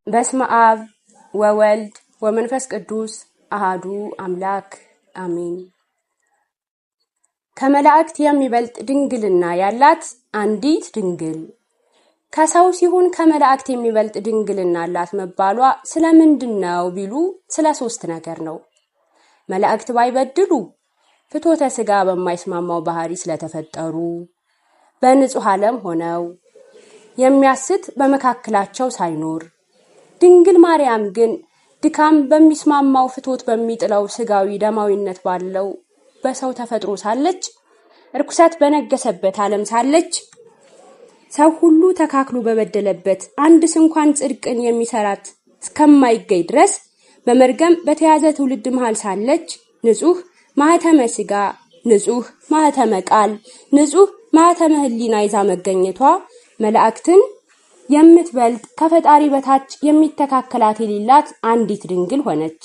በስመ አብ ወወልድ ወመንፈስ ቅዱስ አሃዱ አምላክ አሜን። ከመላእክት የሚበልጥ ድንግልና ያላት አንዲት ድንግል ከሰው ሲሆን ከመላእክት የሚበልጥ ድንግልና አላት መባሏ ስለምንድነው ቢሉ ስለ ሶስት ነገር ነው። መላእክት ባይበድሉ ፍትወተ ሥጋ በማይስማማው ባህሪ ስለተፈጠሩ፣ በንጹህ ዓለም ሆነው የሚያስት በመካከላቸው ሳይኖር፣ ድንግል ማርያም ግን ድካም በሚስማማው ፍትወት በሚጥለው ሥጋዊ ደማዊነት ባለው በሰው ተፈጥሮ ሳለች፣ ርኩሰት በነገሰበት ዓለም ሳለች፣ ሰው ሁሉ ተካክሎ በበደለበት አንድስ እንኳን ጽድቅን የሚሰራት እስከማይገኝ ድረስ በመርገም በተያዘ ትውልድ መሃል ሳለች ንጹህ ማህተመ ሥጋ፣ ንጹህ ማህተመ ቃል፣ ንጹህ ማህተመ ሕሊና ይዛ መገኘቷ መላእክትን የምትበልጥ ከፈጣሪ በታች የሚተካከላት የሌላት አንዲት ድንግል ሆነች።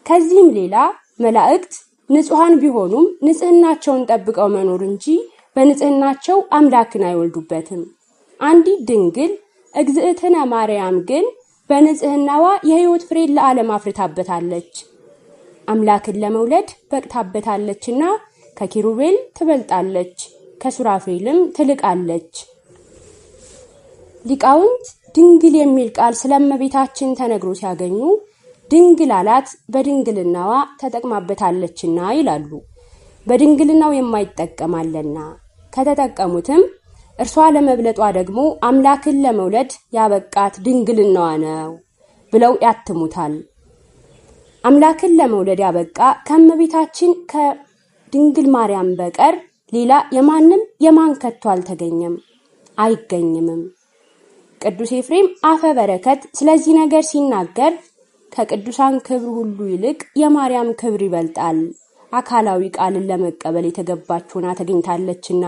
ከዚህም ሌላ መላእክት ንጹሃን ቢሆኑም ንጽህናቸውን ጠብቀው መኖር እንጂ በንጽህናቸው አምላክን አይወልዱበትም። አንዲት ድንግል እግዝእትነ ማርያም ግን በንጽህናዋ የሕይወት ፍሬን ለዓለም አፍርታበታለች። አምላክን ለመውለድ በቅታበታለችና ከኪሩቤል ትበልጣለች፣ ከሱራፌልም ትልቃለች። ሊቃውንት ድንግል የሚል ቃል ስለእመቤታችን ተነግሮ ሲያገኙ ድንግል አላት በድንግልናዋ ተጠቅማበታለችና ይላሉ። በድንግልናው የማይጠቀማለና ከተጠቀሙትም እርሷ ለመብለጧ ደግሞ አምላክን ለመውለድ ያበቃት ድንግልናዋ ነው ብለው ያትሙታል። አምላክን ለመውለድ ያበቃ ከእመቤታችን ከድንግል ማርያም በቀር ሌላ የማንም የማንከቶ አልተገኘም አይገኝምም። ቅዱስ ኤፍሬም አፈ በረከት ስለዚህ ነገር ሲናገር ከቅዱሳን ክብር ሁሉ ይልቅ የማርያም ክብር ይበልጣል፣ አካላዊ ቃልን ለመቀበል የተገባች ሆና ተገኝታለችና።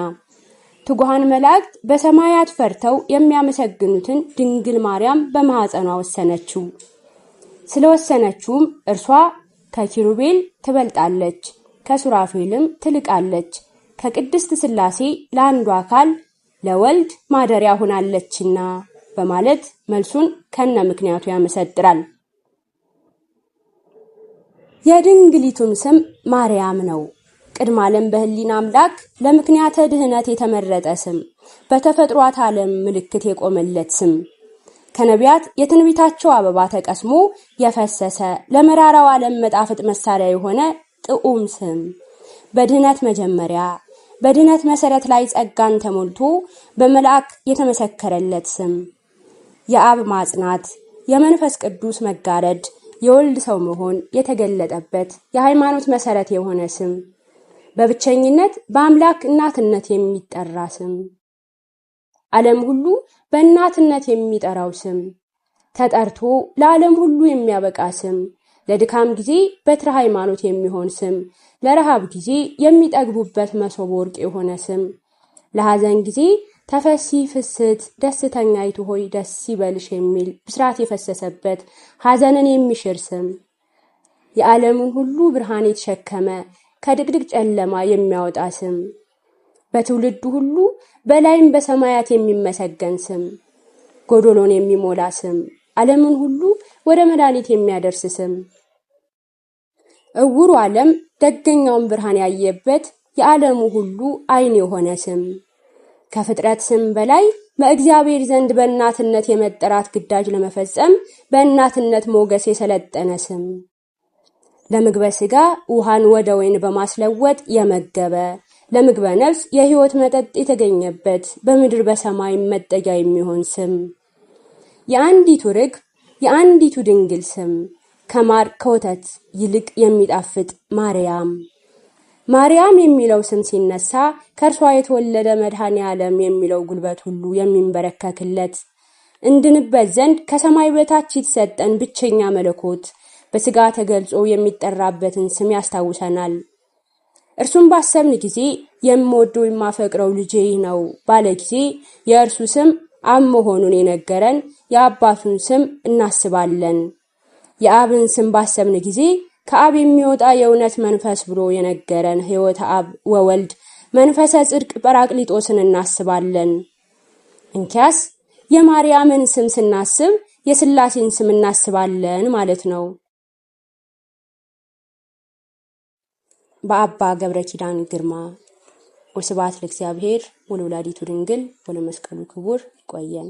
ትጉሃን መላእክት በሰማያት ፈርተው የሚያመሰግኑትን ድንግል ማርያም በማኅፀኗ ወሰነችው። ስለወሰነችውም እርሷ ከኪሩቤል ትበልጣለች፣ ከሱራፌልም ትልቃለች፣ ከቅድስት ሥላሴ ለአንዱ አካል ለወልድ ማደሪያ ሆናለችና በማለት መልሱን ከነ ምክንያቱ ያመሰጥራል። የድንግሊቱም ስም ማርያም ነው። ቅድመ ዓለም በሕሊና አምላክ ለምክንያተ ድህነት የተመረጠ ስም፣ በተፈጥሯት ዓለም ምልክት የቆመለት ስም፣ ከነቢያት የትንቢታቸው አበባ ተቀስሞ የፈሰሰ ለመራራው ዓለም መጣፈጥ መሳሪያ የሆነ ጥዑም ስም፣ በድህነት መጀመሪያ በድህነት መሰረት ላይ ጸጋን ተሞልቶ በመልአክ የተመሰከረለት ስም፣ የአብ ማጽናት፣ የመንፈስ ቅዱስ መጋረድ፣ የወልድ ሰው መሆን የተገለጠበት የሃይማኖት መሰረት የሆነ ስም፣ በብቸኝነት በአምላክ እናትነት የሚጠራ ስም፣ ዓለም ሁሉ በእናትነት የሚጠራው ስም፣ ተጠርቶ ለዓለም ሁሉ የሚያበቃ ስም፣ ለድካም ጊዜ በትረ ሃይማኖት የሚሆን ስም፣ ለረሃብ ጊዜ የሚጠግቡበት መሶበ ወርቅ የሆነ ስም፣ ለሐዘን ጊዜ ተፈሲ ፍስት ደስተኛይቱ ሆይ ደስ ይበልሽ የሚል ብስራት የፈሰሰበት ሐዘንን የሚሽር ስም፣ የዓለምን ሁሉ ብርሃን የተሸከመ ከድቅድቅ ጨለማ የሚያወጣ ስም፣ በትውልዱ ሁሉ በላይም በሰማያት የሚመሰገን ስም፣ ጎዶሎን የሚሞላ ስም፣ ዓለምን ሁሉ ወደ መድኃኒት የሚያደርስ ስም፣ እውሩ ዓለም ደገኛውን ብርሃን ያየበት የዓለሙ ሁሉ ዓይን የሆነ ስም፣ ከፍጥረት ስም በላይ በእግዚአብሔር ዘንድ በእናትነት የመጠራት ግዳጅ ለመፈጸም በእናትነት ሞገስ የሰለጠነ ስም፣ ለምግበ ሥጋ ውሃን ወደ ወይን በማስለወጥ የመገበ ለምግበ ነፍስ የሕይወት መጠጥ የተገኘበት በምድር በሰማይ መጠጊያ የሚሆን ስም፣ የአንዲቱ ርግብ የአንዲቱ ድንግል ስም፣ ከማር ከወተት ይልቅ የሚጣፍጥ ማርያም። ማርያም የሚለው ስም ሲነሳ ከእርሷ የተወለደ መድኃኔ ዓለም የሚለው ጉልበት ሁሉ የሚንበረከክለት፣ እንድንበት ዘንድ ከሰማይ በታች የተሰጠን ብቸኛ መለኮት በሥጋ ተገልጾ የሚጠራበትን ስም ያስታውሰናል። እርሱም ባሰብን ጊዜ የምወደው የማፈቅረው ልጄ ነው ባለ ጊዜ የእርሱ ስም አብ መሆኑን የነገረን የአባቱን ስም እናስባለን። የአብን ስም ባሰብን ጊዜ ከአብ የሚወጣ የእውነት መንፈስ ብሎ የነገረን ሕይወተ አብ ወወልድ መንፈሰ ጽድቅ ጰራቅሊጦስን እናስባለን። እንኪያስ የማርያምን ስም ስናስብ የሥላሴን ስም እናስባለን ማለት ነው። በአባ ገብረ ኪዳን ግርማ። ወስብሐት ለእግዚአብሔር ወለወላዲቱ ድንግል ወለመስቀሉ ክቡር። ይቆየን።